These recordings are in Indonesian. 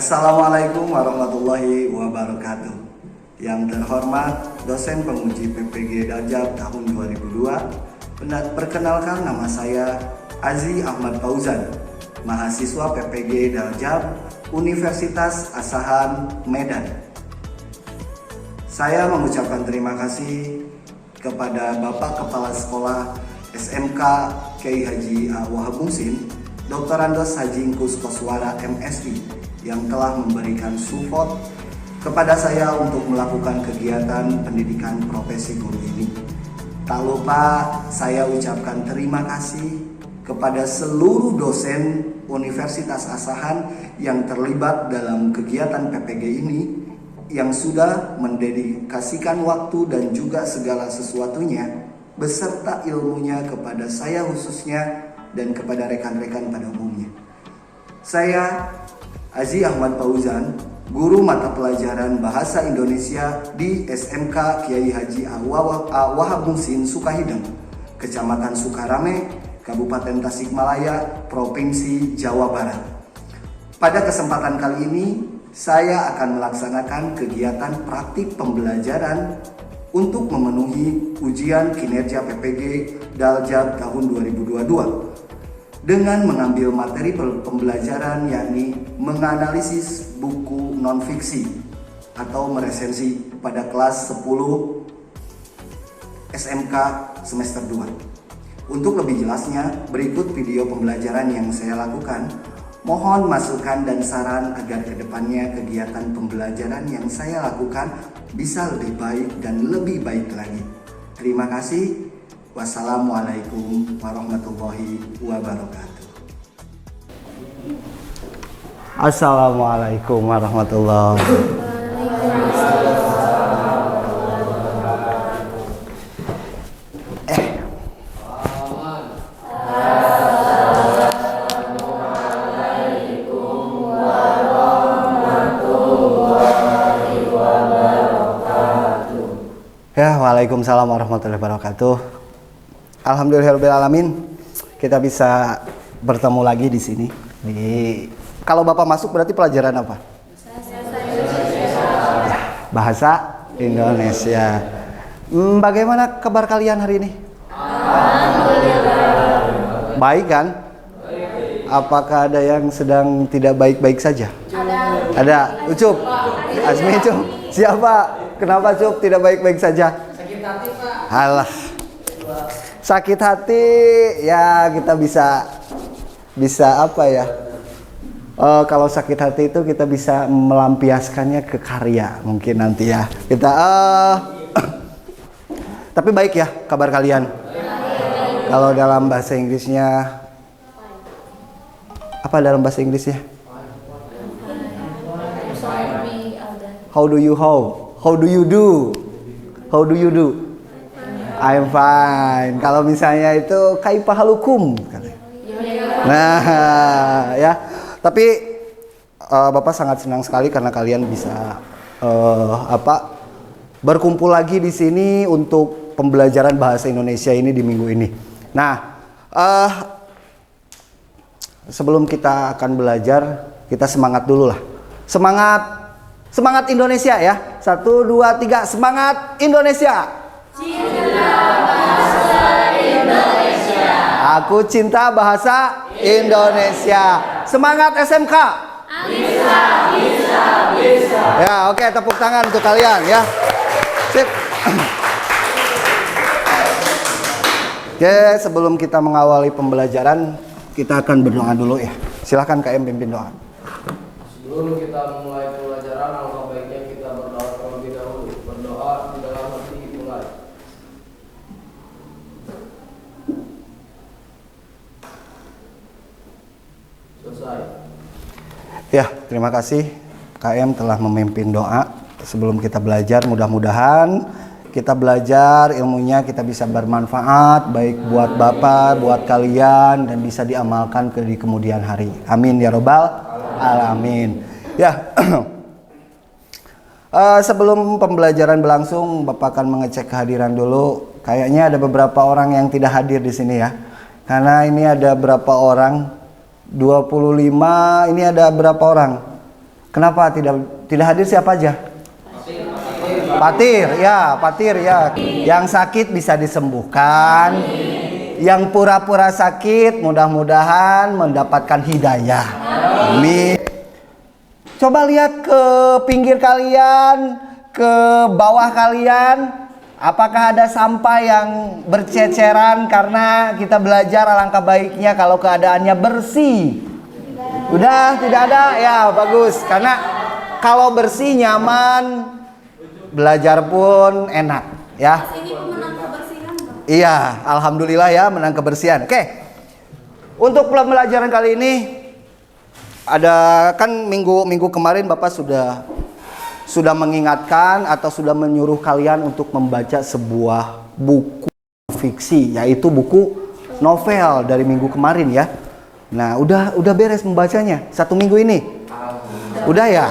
Assalamualaikum warahmatullahi wabarakatuh. Yang terhormat dosen penguji PPG Daljab tahun 2002. Perkenalkan, nama saya Azi Ahmad Fauzan, mahasiswa PPG Daljab Universitas Asahan Medan. Saya mengucapkan terima kasih kepada Bapak Kepala Sekolah SMK Kiai Haji Wahab Muhsin, Dr. Andos Haji Ingkus Koswara MSI, yang telah memberikan support kepada saya untuk melakukan kegiatan pendidikan profesi guru ini. Tak lupa saya ucapkan terima kasih kepada seluruh dosen Universitas Asahan yang terlibat dalam kegiatan PPG ini, yang sudah mendedikasikan waktu dan juga segala sesuatunya beserta ilmunya kepada saya khususnya dan kepada rekan-rekan pada umumnya. Saya Azi Ahmad Fauzan, guru mata pelajaran Bahasa Indonesia di SMK Kiai Haji Wahab Muhsin Sukahideng, Kecamatan Sukarame, Kabupaten Tasikmalaya, Provinsi Jawa Barat. Pada kesempatan kali ini, saya akan melaksanakan kegiatan praktik pembelajaran untuk memenuhi ujian kinerja PPG Daljab tahun 2022 dengan mengambil materi pembelajaran, yakni menganalisis buku non-fiksi atau meresensi pada kelas 10 SMK semester 2. Untuk lebih jelasnya, berikut video pembelajaran yang saya lakukan. Mohon masukan dan saran agar kedepannya kegiatan pembelajaran yang saya lakukan bisa lebih baik dan lebih baik lagi. Terima kasih. Wassalamualaikum warahmatullahi wabarakatuh. Assalamualaikum warahmatullahi wabarakatuh. Waalaikumsalam warahmatullahi wabarakatuh. Alhamdulillahirobbilalamin, kita bisa bertemu lagi di sini. Kalau Bapak masuk berarti pelajaran apa? Bahasa Indonesia. Bagaimana kabar kalian hari ini? Alhamdulillah. Baik kan? Apakah ada yang sedang tidak baik-baik saja? Ada. Ucup, Azmi, Ucup. Siapa? Kenapa Cup tidak baik-baik saja? Sakit hati, Pak. Alah. Sakit hati ya, kita bisa apa ya? Kalau sakit hati itu kita bisa melampiaskannya ke karya mungkin nanti ya. Kita tapi baik ya kabar kalian. Kalau dalam bahasa Inggrisnya apa dalam bahasa Inggrisnya? How do you do? I'm fine. Kalau misalnya itu kaifa halukum. Nah, ya. Tapi Bapak sangat senang sekali karena kalian bisa berkumpul lagi di sini untuk pembelajaran bahasa Indonesia ini di minggu ini. Nah, sebelum kita akan belajar, kita semangat dulu lah. Semangat Indonesia ya. 1, 2, 3, semangat Indonesia. Cinta bahasa Indonesia. Aku cinta bahasa Indonesia. Semangat SMK. Bisa. Ya, oke, tepuk tangan untuk kalian ya. Sip. Oke, sebelum kita mengawali pembelajaran, kita akan berdoa dulu ya. Silahkan KM pimpin doa. Sebelum kita memulai pelajaran, alangkah baiknya kita berdoa terlebih dahulu. Berdoa di dalam hati mulai. Selesai. Ya, terima kasih KM telah memimpin doa. Sebelum kita belajar, mudah-mudahan kita belajar ilmunya kita bisa bermanfaat baik buat Bapak, buat kalian, dan bisa diamalkan di kemudian hari. Amin ya robbal alamin. Ya, sebelum pembelajaran berlangsung, Bapak akan mengecek kehadiran dulu. Kayaknya ada beberapa orang yang tidak hadir di sini ya. Karena ini ada berapa orang? 25, ini ada berapa orang? Kenapa tidak hadir siapa aja? Patir ya. Yang sakit bisa disembuhkan. Yang pura-pura sakit mudah-mudahan mendapatkan hidayah. Amin. Coba lihat ke pinggir kalian, ke bawah kalian. Apakah ada sampah yang berceceran? Karena kita belajar alangkah baiknya kalau keadaannya bersih. Udah tidak ada? Ya bagus. Karena kalau bersih nyaman, belajar pun enak ya. Iya, alhamdulillah ya menang kebersihan. Oke. Untuk pembelajaran kali ini ada kan minggu kemarin Bapak sudah mengingatkan atau sudah menyuruh kalian untuk membaca sebuah buku fiksi, yaitu buku novel dari minggu kemarin ya. Nah, udah beres membacanya 1 minggu ini. Udah ya?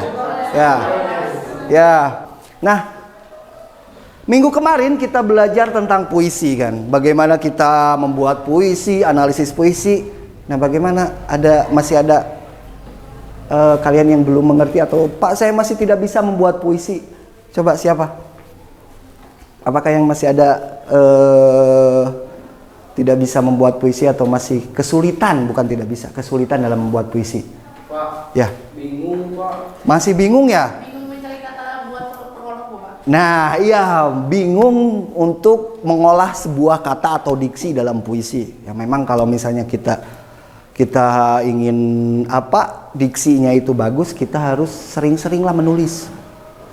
Ya. Nah, minggu kemarin kita belajar tentang puisi kan. Bagaimana kita membuat puisi, analisis puisi. Nah, bagaimana masih ada kalian yang belum mengerti atau Pak saya masih tidak bisa membuat puisi. Coba siapa? Apakah yang masih ada tidak bisa membuat puisi atau masih kesulitan, bukan tidak bisa, kesulitan dalam membuat puisi? Pak. Ya. Bingung, Pak. Masih bingung ya? Bingung mencari kata buat perolok, Pak. Nah, iya, bingung untuk mengolah sebuah kata atau diksi dalam puisi. Ya memang kalau misalnya kita ingin diksinya itu bagus, kita harus sering-seringlah menulis.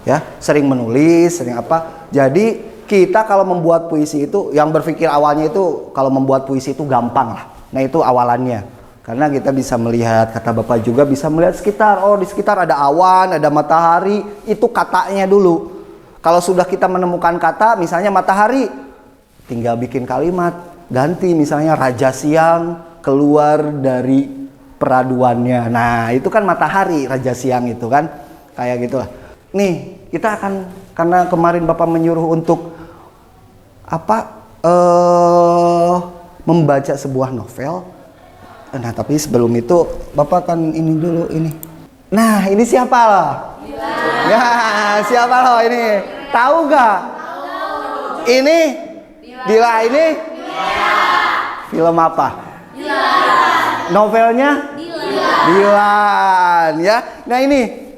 Ya, sering menulis, sering apa. Jadi kita kalau membuat puisi itu, yang berpikir awalnya itu kalau membuat puisi itu gampang lah. Nah, itu awalannya. Karena kita bisa melihat, kata Bapak juga bisa melihat sekitar. Oh, di sekitar ada awan, ada matahari, itu katanya dulu. Kalau sudah kita menemukan kata, misalnya matahari, tinggal bikin kalimat, ganti misalnya raja siang keluar dari peraduannya. Nah, itu kan matahari, raja siang itu kan. Kayak gitulah. Nih, kita akan, karena kemarin Bapak menyuruh untuk membaca sebuah novel. Nah, tapi sebelum itu Bapak kan ini dulu ini. Nah, ini siapa loh? Ya, siapa loh ini? Tahu gak? Ini Dila ini? Film apa? Novelnya? Dilan ya. Nah, ini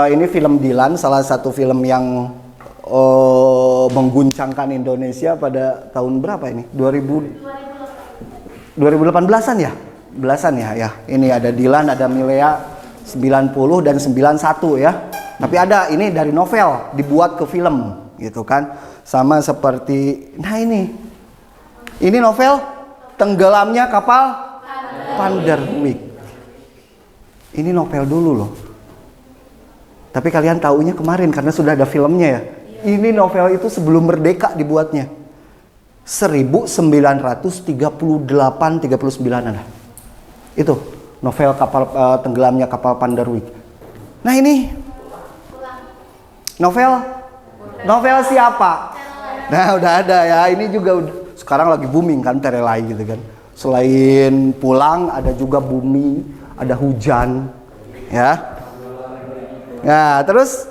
ini film Dilan, salah satu film yang mengguncangkan Indonesia pada tahun berapa ini? 2018-an ya? Belasan ya. Ini ada Dilan, ada Milea 90 dan 91 ya. Tapi ada ini dari novel dibuat ke film gitu kan. Sama seperti ini novel Tenggelamnya Kapal Panderwick. Ini novel dulu loh. Tapi kalian taunya kemarin karena sudah ada filmnya ya. Ini novel itu sebelum merdeka dibuatnya. 1938-39an lah. Itu novel Tenggelamnya Kapal Panderwick. Nah, ini novel siapa? Nah, udah ada ya. Ini juga sekarang lagi booming kan, Terelai gitu kan. Selain pulang ada juga bumi, ada hujan ya. Nah, terus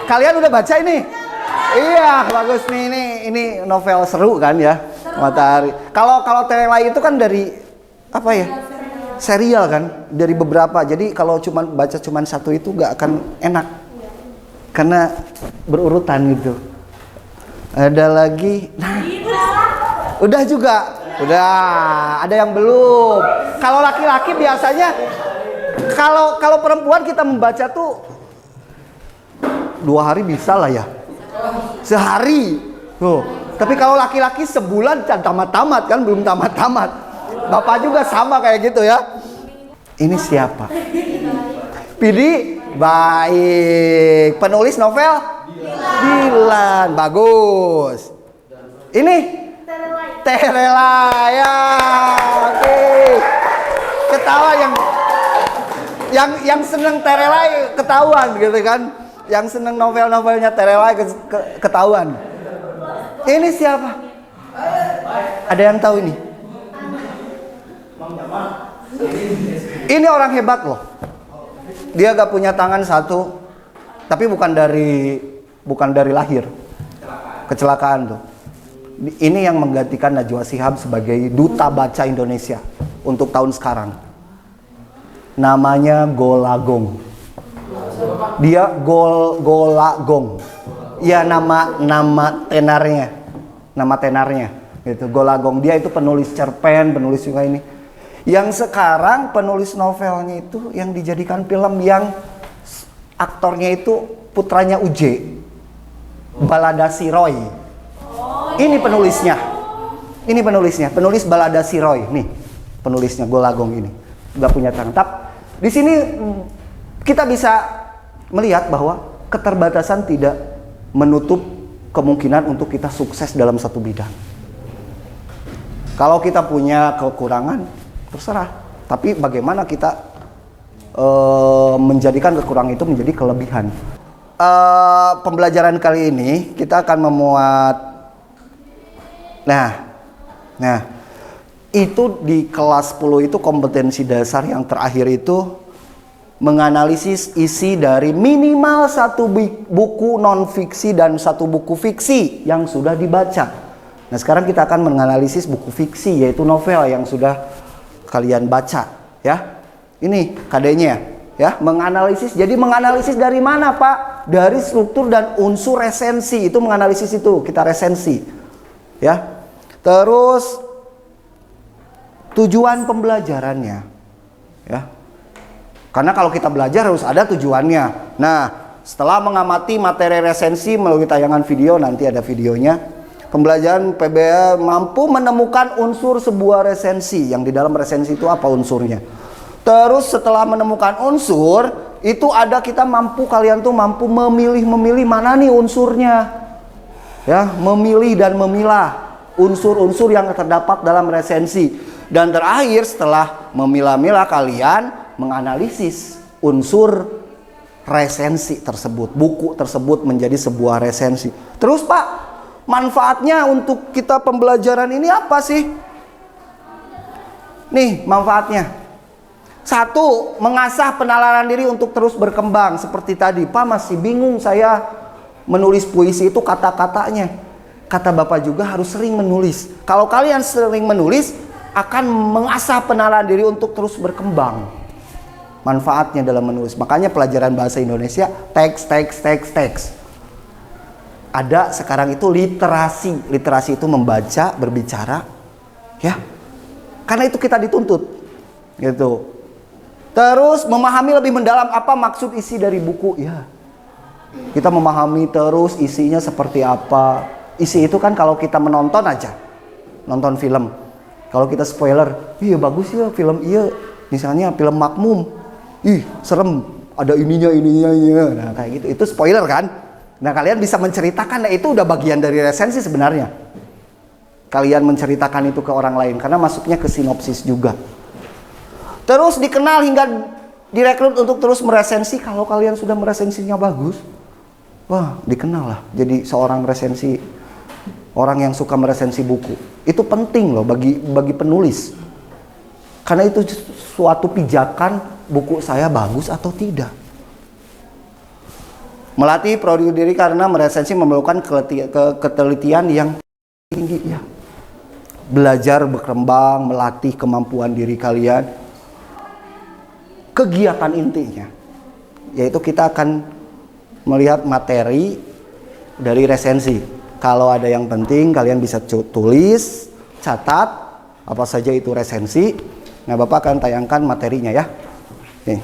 kalian udah baca ini? Iya, bagus nih. Ini novel seru kan ya. Matahari. Kalau Terelai itu kan dari apa ya? Serial kan, dari beberapa. Jadi kalau baca satu itu gak akan enak. Karena berurutan gitu. Ada lagi. Nah, udah juga. Udah, ada yang belum. Kalau laki-laki biasanya kalau perempuan kita membaca tuh 2 hari bisa lah ya. Sehari. Tuh. Tapi kalau laki-laki sebulan tamat-tamat kan, belum tamat-tamat. Bapak juga sama kayak gitu ya. Ini siapa? Pidi? Baik. Penulis novel? Dilan. Bagus. Ini? Terelai ya. Oke. Ketawa yang seneng Terelai ketahuan gitu kan. Yang seneng novel-novelnya Terelai ketahuan. Ini siapa? Ada yang tahu ini? Ini orang hebat loh. Dia gak punya tangan satu, tapi bukan dari lahir. Kecelakaan tuh. Ini yang menggantikan Najwa Shihab sebagai duta baca Indonesia untuk tahun sekarang. Namanya Golagong. Dia Golagong. Ya nama tenarnya. Nama tenarnya itu Golagong. Dia itu penulis cerpen, penulis juga ini. Yang sekarang penulis novelnya itu yang dijadikan film yang aktornya itu putranya UJ, Balada Siroy. Ini penulisnya. Ini penulisnya, penulis Balada Siroy. Nih, penulisnya Golagong ini. Gak punya tangan. Tapi di sini kita bisa melihat bahwa keterbatasan tidak menutup kemungkinan untuk kita sukses dalam satu bidang. Kalau kita punya kekurangan, terserah. Tapi bagaimana kita menjadikan kekurangan itu menjadi kelebihan. Pembelajaran kali ini kita akan memuat. Nah, itu di kelas 10 itu kompetensi dasar yang terakhir itu menganalisis isi dari minimal satu buku non-fiksi dan satu buku fiksi yang sudah dibaca. Nah, sekarang kita akan menganalisis buku fiksi, yaitu novel yang sudah kalian baca, ya. Ini KD-nya, ya. Menganalisis. Jadi menganalisis dari mana, Pak? Dari struktur dan unsur resensi. Itu menganalisis itu, kita resensi. Ya. Terus tujuan pembelajarannya, ya. Karena kalau kita belajar harus ada tujuannya. Nah, setelah mengamati materi resensi melalui tayangan video, nanti ada videonya. Pembelajaran PBA mampu menemukan unsur sebuah resensi. Yang di dalam resensi itu apa unsurnya. Terus setelah menemukan unsur, itu ada kalian tuh mampu memilih mana nih unsurnya. Ya, memilih dan memilah unsur-unsur yang terdapat dalam resensi. Dan terakhir setelah memilah-milah kalian menganalisis unsur resensi tersebut. Buku tersebut menjadi sebuah resensi. Terus Pak, manfaatnya untuk kita pembelajaran ini apa sih? Nih manfaatnya. Satu, mengasah penalaran diri untuk terus berkembang. Seperti tadi, Pak masih bingung saya menulis puisi itu kata-katanya. Kata Bapak juga harus sering menulis. Kalau kalian sering menulis, akan mengasah penalaran diri untuk terus berkembang. Manfaatnya dalam menulis. Makanya pelajaran bahasa Indonesia, teks. Ada sekarang itu literasi. Literasi itu membaca, berbicara, ya. Karena itu kita dituntut, gitu. Terus memahami lebih mendalam apa maksud isi dari buku, ya. Kita memahami terus isinya seperti apa. Isi itu kan kalau kita menonton aja, nonton film. Kalau kita spoiler, iya bagus ya film iya. Misalnya film Makmum, ih serem, ada ininya. Nah kayak gitu, itu spoiler kan. Nah kalian bisa menceritakan, nah itu udah bagian dari resensi sebenarnya. Kalian menceritakan itu ke orang lain, karena masuknya ke sinopsis juga. Terus dikenal hingga direkrut untuk terus meresensi. Kalau kalian sudah meresensinya bagus, wah dikenal lah jadi seorang resensi, orang yang suka meresensi buku. Itu penting loh bagi penulis. Karena itu suatu pijakan buku saya bagus atau tidak. Melatih prodi diri karena meresensi memerlukan ketelitian yang tinggi, ya. Belajar berkembang, melatih kemampuan diri kalian. Kegiatan intinya yaitu kita akan melihat materi dari resensi. Kalau ada yang penting kalian bisa tulis, catat apa saja itu resensi. Nah Bapak akan tayangkan materinya ya. Nih.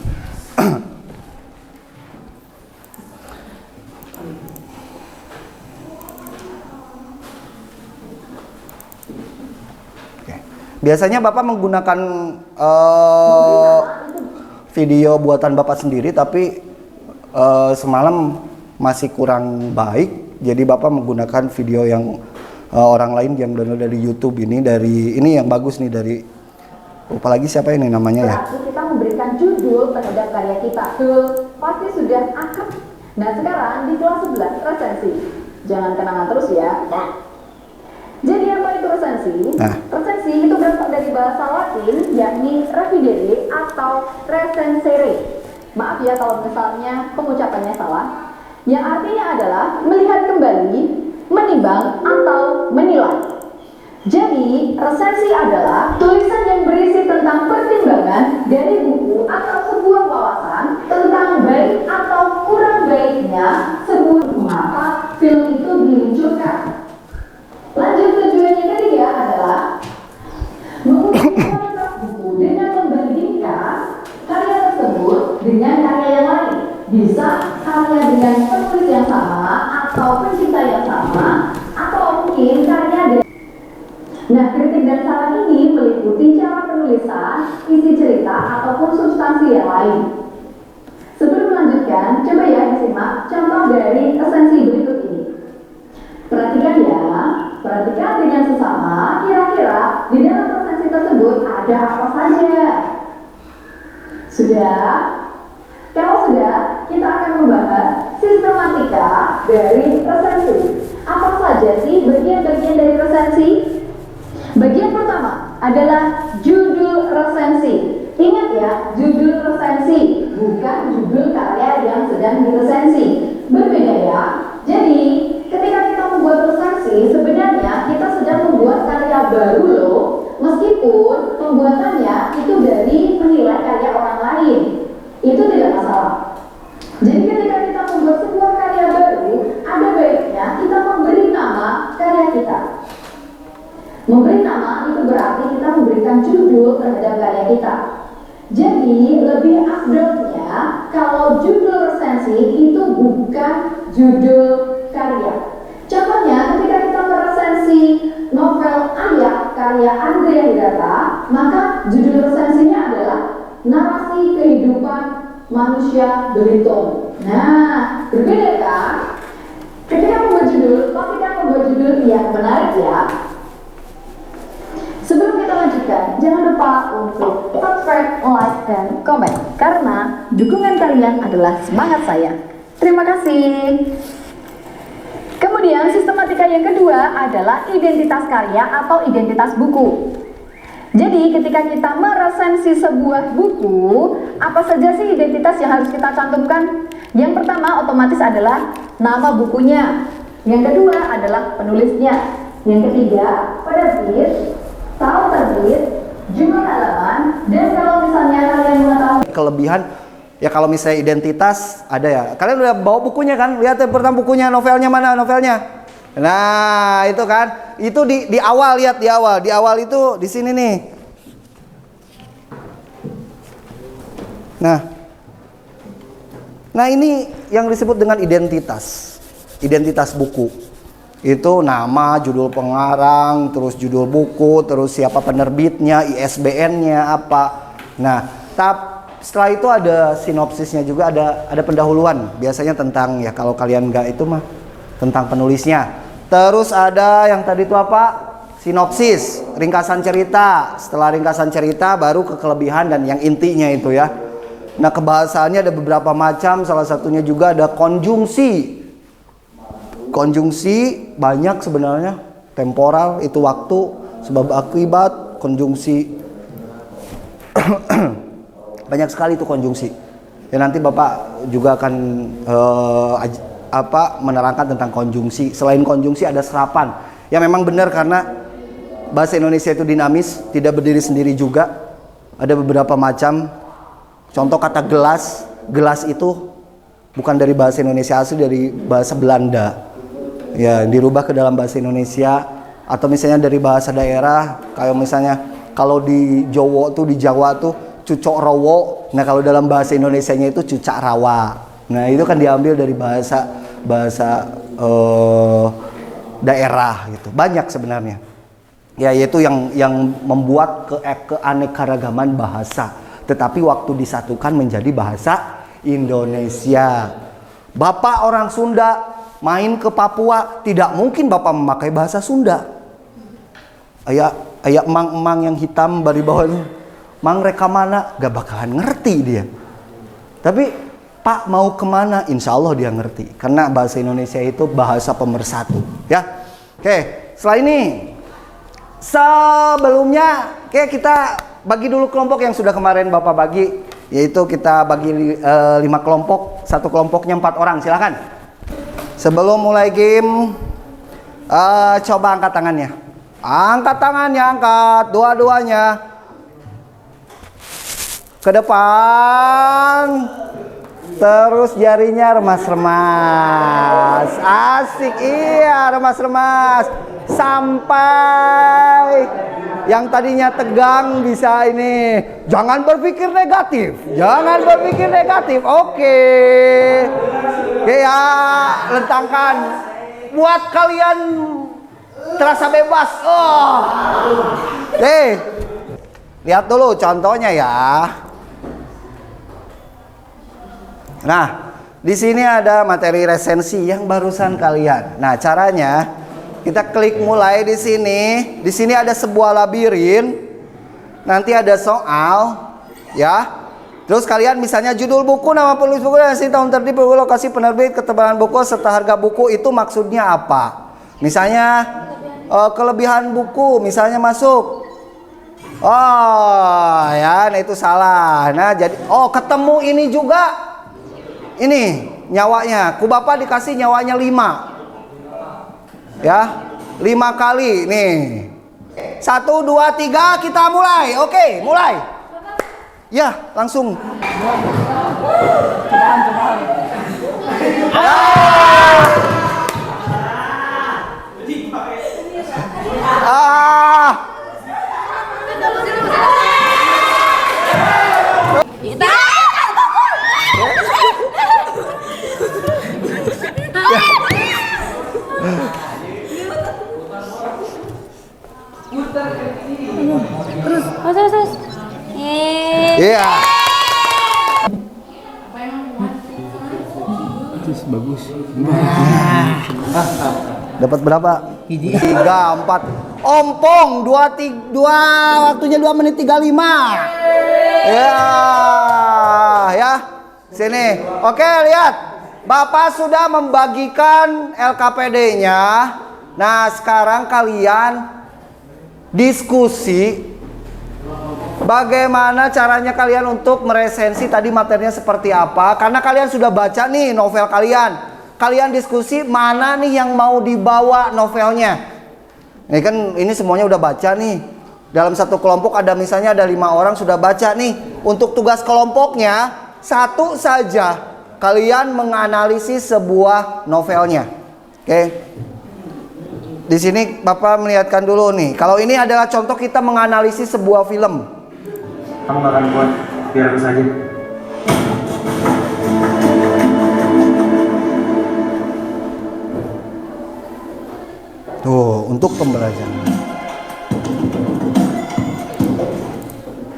Oke. Biasanya Bapak menggunakan video buatan Bapak sendiri, tapi semalam masih kurang baik. Jadi Bapak menggunakan video yang orang lain yang download dari YouTube ini, yang bagus nih dari apalagi siapa ini namanya ya? Kita memberikan judul terhadap karya kita. Pasti sudah akrab. Nah sekarang di kelas 11 resensi. Jangan kenangan terus ya. Jadi apa itu resensi? Resensi itu berasal dari bahasa Latin yakni revidere atau recensere. Maaf ya kalau misalnya pengucapannya salah. Yang artinya adalah melihat kembali, menimbang atau menilai. Jadi, resensi adalah tulisan yang berisi tentang pertimbangan dari buku atau sebuah wawasan tentang baik atau kurang baiknya sebuah mengapa film itu diluncurkan. Lanjut, tujuan yang ketiga adalah mengukur kualitas buku dengan membandingkan karya tersebut dengan karya yang lain. Bisa karya dengan penulis yang sama atau pencipta yang sama, atau mungkin karya dari. Nah, kritik dan saran ini meliputi cara penulisan, isi cerita, ataupun substansi yang lain. Sebelum melanjutkan, coba ya disimak contoh dari resensi berikut ini. Perhatikan ya, perhatikan dengan sesama, kira-kira di dalam resensi tersebut ada apa saja. Sudah? Kalau sudah, kita akan membahas sistematika dari resensi. Apa saja sih bagian-bagian dari resensi? Bagian pertama adalah judul resensi. Ingat ya, judul resensi, bukan judul karya yang sedang diresensi. Berbeda ya. Jadi, ketika kita membuat resensi, sebenarnya kita sedang membuat karya baru loh. Meskipun pembuatannya itu dari menilai karya orang lain. Itu tidak masalah. Jadi ketika kita membuat sebuah karya baru, ada baiknya kita memberi nama karya kita. Memberi nama itu berarti kita memberikan judul terhadap karya kita. Jadi lebih afdolnya kalau judul resensi itu bukan judul karya. Contohnya ketika kita meresensi novel Ayah karya Andrea Hirata, maka judul resensinya adalah narasi kehidupan manusia beruntung. Nah, berbeda kan? Ketika membuat judul, pastikan membuat judul yang menarik ya. Sebelum kita lanjutkan, jangan lupa untuk subscribe, like, dan komen, karena dukungan kalian adalah semangat saya. Terima kasih. Kemudian sistematika yang kedua adalah identitas karya atau identitas buku. Jadi ketika kita meresensi sebuah buku, apa saja sih identitas yang harus kita cantumkan? Yang pertama otomatis adalah nama bukunya. Yang kedua adalah penulisnya. Yang ketiga penerbit, tahun terbit, jumlah halaman, dan kalau misalnya kalian mengetahui Kelebihan ya kalau misalnya identitas ada ya. Kalian udah bawa bukunya kan? Lihat yang pertama bukunya, novelnya mana novelnya? Nah, itu kan. Itu di awal, lihat di awal. Di awal itu di sini nih. Nah ini yang disebut dengan identitas. Identitas buku. Itu nama, judul pengarang, terus judul buku, terus siapa penerbitnya, ISBN-nya apa. Nah, setelah itu ada sinopsisnya juga, ada pendahuluan. Biasanya tentang, ya kalau kalian nggak itu mah tentang penulisnya. Terus ada yang tadi itu apa? Sinopsis, ringkasan cerita. Setelah ringkasan cerita baru ke kelebihan dan yang intinya itu ya. Nah, kebahasaannya ada beberapa macam, salah satunya juga ada konjungsi. Konjungsi banyak sebenarnya, temporal itu waktu, sebab akibat, konjungsi. Banyak sekali itu konjungsi. Ya nanti Bapak juga akan menerangkan tentang konjungsi. Selain konjungsi ada serapan. Ya memang benar karena bahasa Indonesia itu dinamis, tidak berdiri sendiri juga. Ada beberapa macam. Contoh kata gelas. Gelas itu bukan dari bahasa Indonesia asli, dari bahasa Belanda. Ya, dirubah ke dalam bahasa Indonesia, atau misalnya dari bahasa daerah, kayak misalnya kalau di Jawa tuh cucok rowo. Nah, kalau dalam bahasa Indonesianya itu cucak rawa. Nah, itu kan diambil dari bahasa daerah gitu. Banyak sebenarnya. Ya, yaitu yang membuat keanekaragaman bahasa. Tetapi waktu disatukan menjadi bahasa Indonesia. Bapak orang Sunda main ke Papua, tidak mungkin Bapak memakai bahasa Sunda. Ayak emang-emang yang hitam bari bawahnya, mang reka mana, gak bakalan ngerti dia. Tapi Pak mau kemana, insya Allah dia ngerti. Karena bahasa Indonesia itu bahasa pemersatu ya. Oke, setelah ini Sebelumnya, oke, kita bagi dulu kelompok yang sudah kemarin Bapak bagi, yaitu kita bagi 5 kelompok, satu kelompoknya 4 orang, silakan. Sebelum mulai game, coba angkat tangannya. Angkat tangannya, angkat dua-duanya ke depan. Terus jarinya remas-remas. Asik, iya, remas-remas. Sampai yang tadinya tegang bisa ini. Jangan berpikir negatif. Jangan berpikir negatif. Oke. Oke ya, lentangkan. Buat kalian terasa bebas. Oh. Oke. Lihat dulu contohnya ya. Nah, di sini ada materi resensi yang barusan kalian. Nah, caranya kita klik mulai di sini. Di sini ada sebuah labirin. Nanti ada soal, ya. Terus kalian misalnya judul buku, nama penulis buku, dan tahun terbit, buku, lokasi penerbit, ketebalan buku, serta harga buku, itu maksudnya apa? Misalnya kelebihan buku, misalnya masuk. Oh, ya, nah itu salah. Nah, jadi ketemu ini juga. Ini nyawanya, ku bapak dikasih nyawanya 5. Ya, 5 kali nih. 1, 2, 3, kita mulai. Oke, mulai. Ya, langsung. Terus. Iya. Bagus. Dapat berapa? 3, 4. Ompong 2 waktunya 2 menit 35. Ya. Sini. Oke, lihat. Bapak sudah membagikan LKPD-nya. Nah, sekarang kalian diskusi bagaimana caranya kalian untuk meresensi tadi materinya seperti apa. Karena kalian sudah baca nih novel kalian. Kalian diskusi mana nih yang mau dibawa novelnya. Ini kan ini semuanya udah baca nih. Dalam satu kelompok ada misalnya ada 5 orang sudah baca nih. Untuk tugas kelompoknya satu saja. Kalian menganalisis sebuah novelnya. Oke. Di sini Bapak melihatkan dulu nih. Kalau ini adalah contoh kita menganalisis sebuah film. Kamu gak akan kuat, biar aku saja. Tuh, untuk pembelajaran.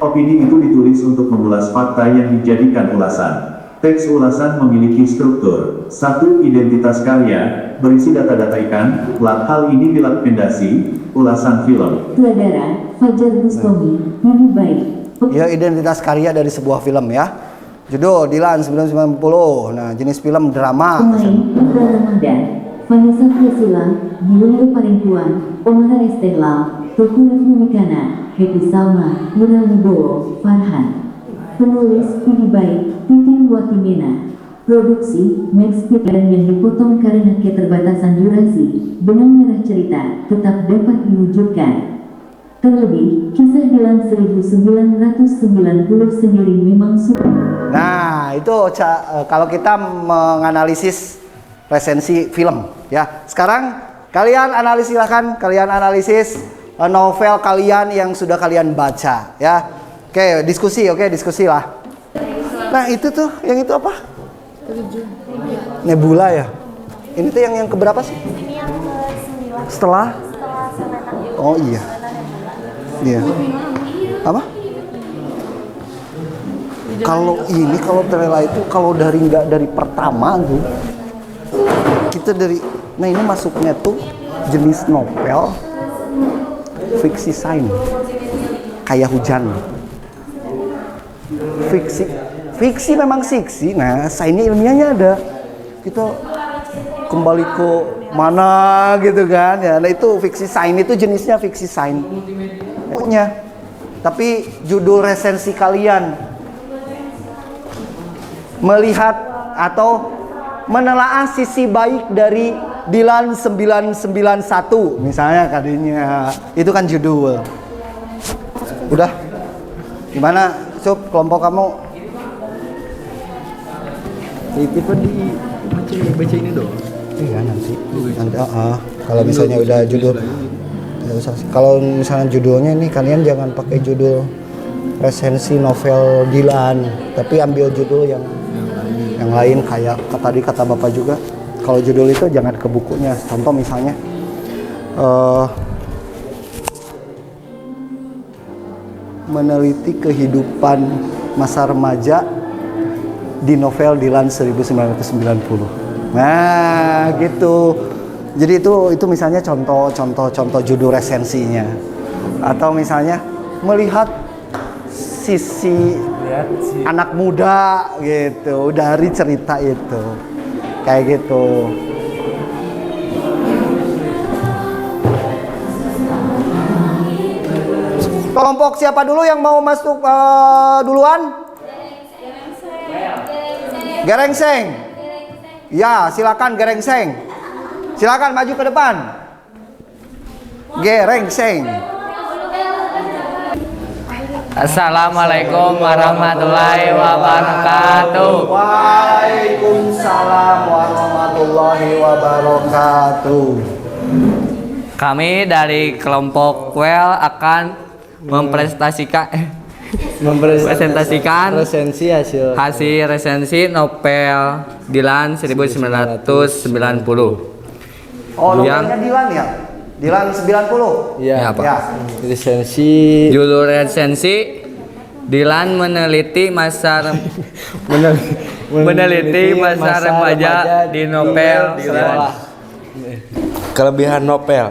Opini itu ditulis untuk mengulas fakta yang dijadikan ulasan. Teks ulasan memiliki struktur. 1. Identitas karya, berisi data-data ikan, plat hal ini dilapendasi, ulasan film. Sutradara Fajar Bustami, lebih baik. Ya, identitas karya dari sebuah film ya. Judul Dilan 1990. Nah, jenis film drama. Pemain Indra Ramadan, Vanessa Priscilla, Giulio Parentuan, Omar Estella, Tuku Rafnumikana, Happy Salma, Nura Wibowo, Farhan. Penulis Lebih Baik, Titin Watimena. Produksi Max Pikiran yang dipotong karena keterbatasan durasi. Benang merah cerita tetap dapat diwujudkan. Terlebih, kisah Dilan 1990 sendiri memang sudah. Nah, itu kalau kita menganalisis resensi film ya. Sekarang kalian analisis, silahkan kalian analisis novel kalian yang sudah kalian baca ya. Oke, diskusi lah. Nah, itu tuh, yang itu apa? Nebula ya. Ini tuh yang keberapa sih? Ini yang ke-9. Setelah? Oh iya. Iya. Apa? Kalau Trela itu kalau nggak dari pertama tuh kita dari, nah ini masuknya tuh jenis novel fiksi sains kayak hujan. Fiksi memang fiksi. Nah, sainsnya ilmiahnya ada. Kita kembali ke mana gitu kan ya. Nah itu fiksi sains, itu jenisnya fiksi sains punya. Tapi judul resensi kalian melihat atau menelaah sisi baik dari Dilan 991 misalnya kadinya, itu kan judul. Udah gimana Sup, kelompok kamu? Itu kan baca ini dong. Iya nanti kalau misalnya udah judul, kalau misalnya judulnya ini kalian jangan pakai judul resensi novel Dilan, tapi ambil judul yang lain kayak tadi kata Bapak juga. Kalau judul itu jangan ke bukunya. Contoh misalnya meneliti kehidupan masa remaja di novel Dilan 1990. Nah, gitu. Jadi itu misalnya contoh judul resensinya. Atau misalnya melihat sisi anak muda gitu dari cerita itu. Kayak gitu. Kelompok siapa dulu yang mau masuk duluan? Gerengseng. Ya, silakan Gerengseng. Silakan maju ke depan. Gerengseng. Assalamualaikum warahmatullahi wabarakatuh. Waalaikumsalam warahmatullahi wabarakatuh. Kami dari kelompok Well akan mempresentasikan resensi hasil resensi novel Dilan 1990. Oh, novelnya Dilan ya? Dilan 90? Iya, Pak. Ya. Resensi Judul resensi Dilan meneliti masa remaja di novel Dilan. Kelebihan novel,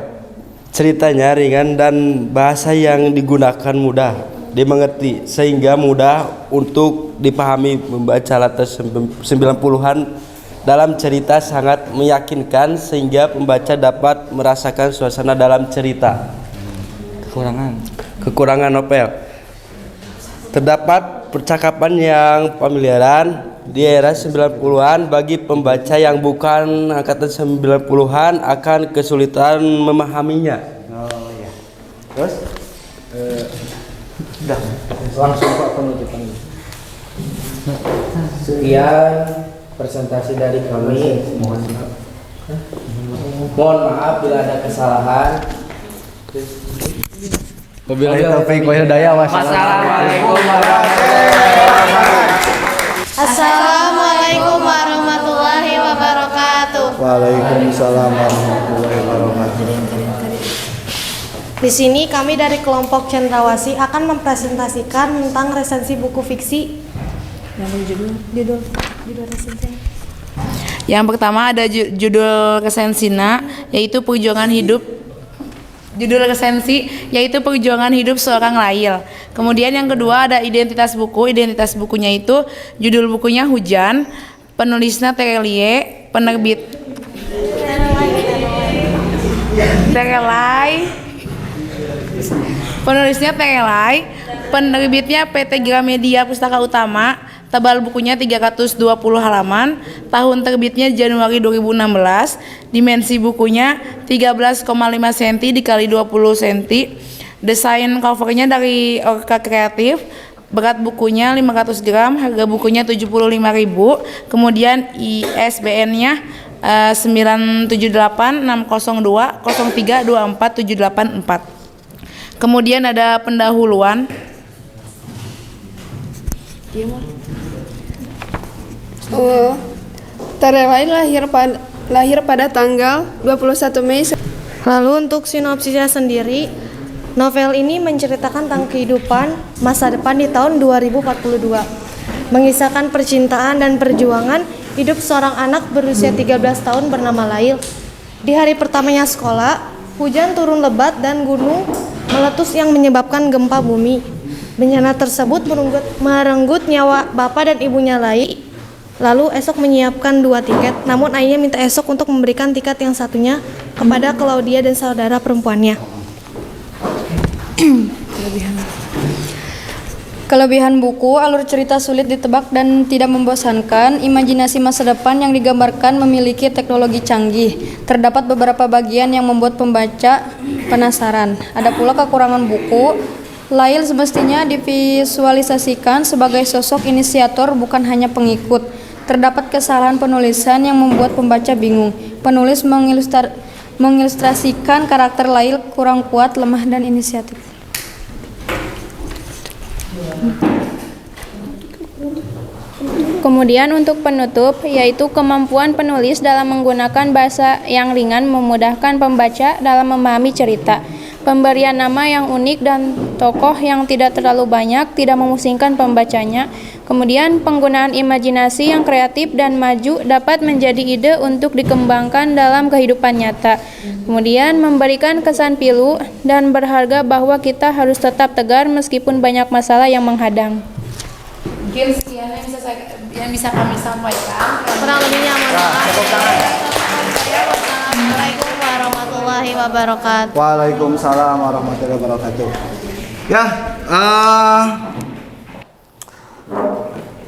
ceritanya ringan dan bahasa yang digunakan mudah dimengerti sehingga mudah untuk dipahami. Membaca latar 90-an dalam cerita sangat meyakinkan sehingga pembaca dapat merasakan suasana dalam cerita. Kekurangan novel, terdapat percakapan yang familiaran di era 90-an. Bagi pembaca yang bukan angkatan 90-an akan kesulitan memahaminya. Oh iya. Terus? udah langsung Pak penutupan. Sekian presentasi dari kami. Mohon maaf bila ada kesalahan. Wabillahi taufiq wal hidayah. Wassalamualaikum warahmatullahi wabarakatuh. Assalamualaikum warahmatullahi wabarakatuh. Waalaikumsalam warahmatullahi wabarakatuh. Di sini kami dari kelompok Cendrawasih akan mempresentasikan tentang resensi buku fiksi. Judul resensi. Yang pertama ada judul resensina, yaitu perjuangan hidup. Judul resensi yaitu perjuangan hidup seorang Lail. Kemudian yang kedua ada identitas buku. Identitas bukunya itu judul bukunya Hujan, penulisnya Terelie, penerbit Terelai. Penulisnya Terelai, penerbitnya PT Gramedia Pustaka Utama. Tebal bukunya 320 halaman, tahun terbitnya Januari 2016, dimensi bukunya 13,5 cm dikali 20 cm, desain covernya dari Orka Kreatif, berat bukunya 500 gram, harga bukunya 75.000, kemudian ISBN-nya 9786020324784. Kemudian ada pendahuluan. Terelai lahir pada tanggal 21 Mei. Lalu untuk sinopsisnya sendiri, novel ini menceritakan tentang kehidupan masa depan di tahun 2042, mengisahkan percintaan dan perjuangan hidup seorang anak berusia 13 tahun bernama Lail. Di hari pertamanya sekolah, hujan turun lebat dan gunung meletus yang menyebabkan gempa bumi. Bencana tersebut merenggut nyawa bapak dan ibunya Lail. Lalu esok menyiapkan 2 tiket, namun ayahnya minta esok untuk memberikan tiket yang satunya kepada Claudia dan saudara perempuannya. Kelebihan buku, alur cerita sulit ditebak dan tidak membosankan. Imajinasi masa depan yang digambarkan memiliki teknologi canggih. Terdapat beberapa bagian yang membuat pembaca penasaran. Ada pula kekurangan buku. Lail semestinya divisualisasikan sebagai sosok inisiator, bukan hanya pengikut. Terdapat kesalahan penulisan yang membuat pembaca bingung. Penulis mengilustrasikan karakter Lail kurang kuat, lemah, dan inisiatif. Kemudian untuk penutup, yaitu kemampuan penulis dalam menggunakan bahasa yang ringan memudahkan pembaca dalam memahami cerita. Pemberian nama yang unik dan tokoh yang tidak terlalu banyak tidak memusingkan pembacanya. Kemudian penggunaan imajinasi yang kreatif dan maju dapat menjadi ide untuk dikembangkan dalam kehidupan nyata. Kemudian memberikan kesan pilu dan berharga bahwa kita harus tetap tegar meskipun banyak masalah yang menghadang. Mungkin sekian yang bisa kami sampaikan. Kurang lebihnya mohon maaf. Assalamualaikum warahmatullahi wabarakatuh. Waalaikumsalam warahmatullahi wabarakatuh. Ya,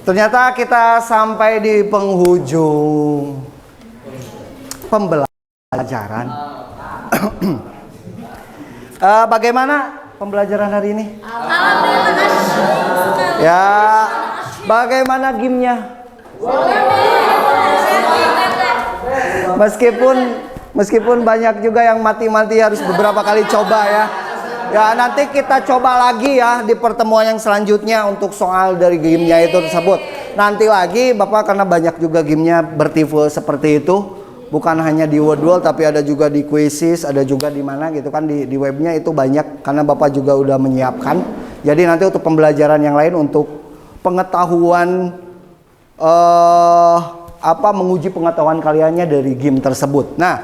ternyata kita sampai di penghujung pembelajaran. Bagaimana pembelajaran hari ini? Ya, bagaimana gamenya? Meskipun banyak juga yang mati-mati harus beberapa kali coba ya. Ya, nanti kita coba lagi ya di pertemuan yang selanjutnya untuk soal dari gamenya itu tersebut. Nanti lagi Bapak, karena banyak juga gamenya bertipe seperti itu. Bukan hanya di Wordwall tapi ada juga di Quizzes, ada juga di mana gitu kan, di webnya itu banyak karena Bapak juga udah menyiapkan. Jadi nanti untuk pembelajaran yang lain untuk pengetahuan menguji pengetahuan kaliannya dari game tersebut. Nah,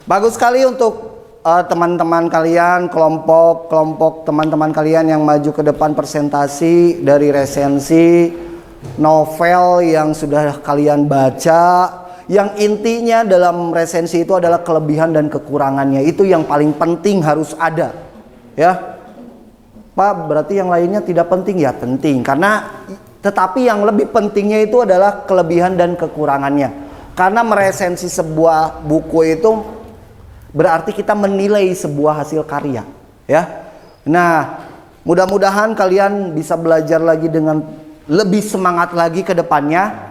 bagus sekali untuk teman-teman kalian, kelompok teman-teman kalian yang maju ke depan presentasi dari resensi novel yang sudah kalian baca, yang intinya dalam resensi itu adalah kelebihan dan kekurangannya. Itu yang paling penting harus ada. Ya. Pak, berarti yang lainnya tidak penting? Ya penting, tetapi yang lebih pentingnya itu adalah kelebihan dan kekurangannya. Karena meresensi sebuah buku itu berarti kita menilai sebuah hasil karya, ya. Nah, mudah-mudahan kalian bisa belajar lagi dengan lebih semangat lagi ke depannya,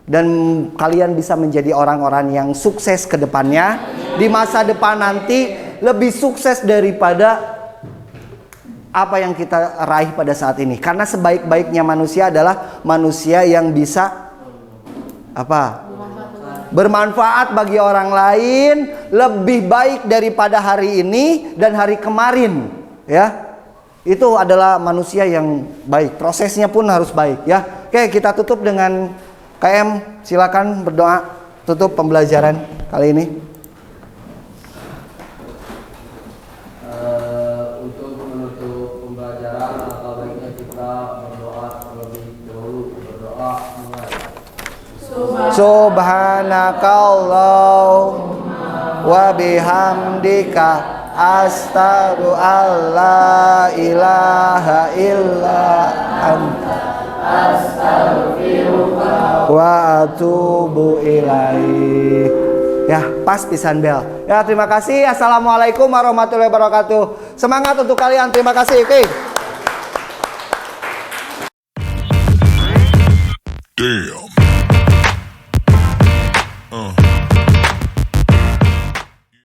dan kalian bisa menjadi orang-orang yang sukses ke depannya. Di masa depan nanti lebih sukses daripada apa yang kita raih pada saat ini. Karena sebaik-baiknya manusia adalah manusia yang bisa bermanfaat bagi orang lain, lebih baik daripada hari ini dan hari kemarin, ya. Itu adalah manusia yang baik. Prosesnya pun harus baik, ya. Oke, kita tutup dengan KM, silakan berdoa tutup pembelajaran kali ini. Untuk menutup pembelajaran, alangkah baiknya kita berdoa terlebih dahulu. Berdoa mulai. Subhanakallah wa bihamdika astaghfiru alla ilaha illa anta astaghfiruka wa atubu ilaih. Ya, pas pisan bel. Ya, terima kasih. Assalamualaikum warahmatullahi wabarakatuh. Semangat untuk kalian. Terima kasih. Oke. Damn.